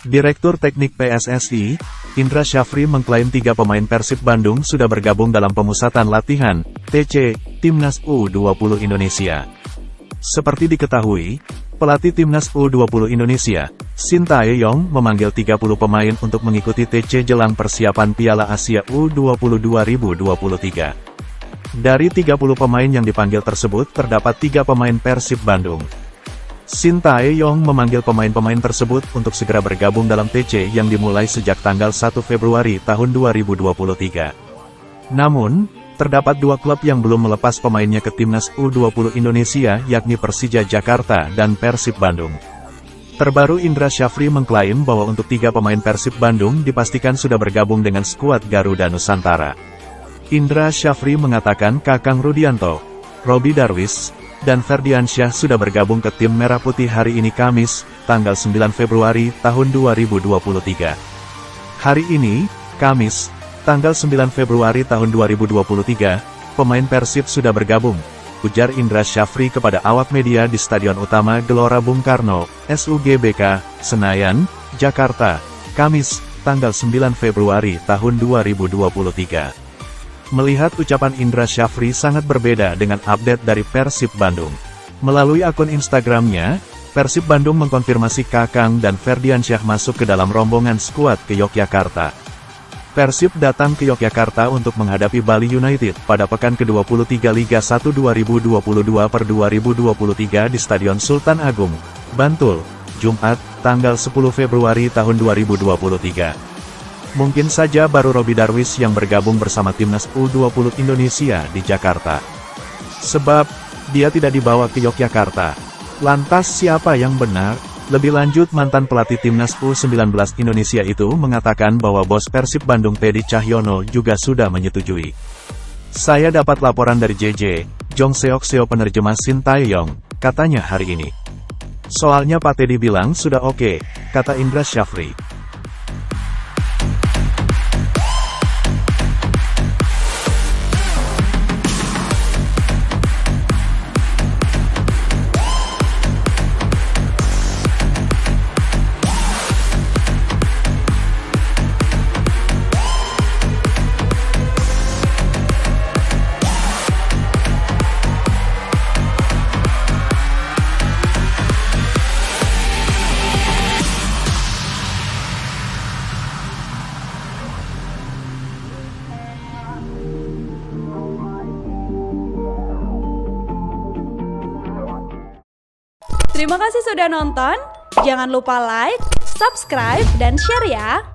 Direktur Teknik PSSI, Indra Syafri mengklaim 3 pemain Persib Bandung sudah bergabung dalam pemusatan latihan, TC, Timnas U20 Indonesia. Seperti diketahui, pelatih Timnas U20 Indonesia, Sintayong memanggil 30 pemain untuk mengikuti TC jelang persiapan Piala Asia U20 2023. Dari 30 pemain yang dipanggil tersebut terdapat 3 pemain Persib Bandung. Sintayong memanggil pemain-pemain tersebut untuk segera bergabung dalam TC yang dimulai sejak tanggal 1 Februari tahun 2023. Namun, terdapat 2 klub yang belum melepas pemainnya ke Timnas U20 Indonesia yakni Persija Jakarta dan Persib Bandung. Terbaru Indra Syafri mengklaim bahwa untuk 3 pemain Persib Bandung dipastikan sudah bergabung dengan skuad Garuda Nusantara. Indra Syafri mengatakan Kakang Rudianto, Robby Darwish, dan Ferdiansyah sudah bergabung ke tim Merah Putih hari ini Kamis, tanggal 9 Februari tahun 2023. Hari ini, Kamis, tanggal 9 Februari tahun 2023, pemain Persib sudah bergabung, ujar Indra Syafri kepada awak media di Stadion Utama Gelora Bung Karno, SUGBK, Senayan, Jakarta, Kamis, tanggal 9 Februari tahun 2023. Melihat ucapan Indra Syafri sangat berbeda dengan update dari Persib Bandung. Melalui akun Instagramnya, Persib Bandung mengkonfirmasi Kakang dan Ferdiansyah masuk ke dalam rombongan skuad ke Yogyakarta. Persib datang ke Yogyakarta untuk menghadapi Bali United pada pekan ke-23 Liga 1 2022/2023 di Stadion Sultan Agung, Bantul, Jumat, tanggal 10 Februari tahun 2023. Mungkin saja baru Robby Darwish yang bergabung bersama Timnas U20 Indonesia di Jakarta. Sebab, dia tidak dibawa ke Yogyakarta. Lantas siapa yang benar? Lebih lanjut mantan pelatih Timnas U19 Indonesia itu mengatakan bahwa bos Persib Bandung Teddy Cahyono juga sudah menyetujui. Saya dapat laporan dari JJ, Jong Seok Seo penerjemah Sintayong, katanya hari ini. Soalnya Pak Teddy bilang sudah oke, kata Indra Syafri. Terima kasih sudah nonton, jangan lupa like, subscribe, dan share ya!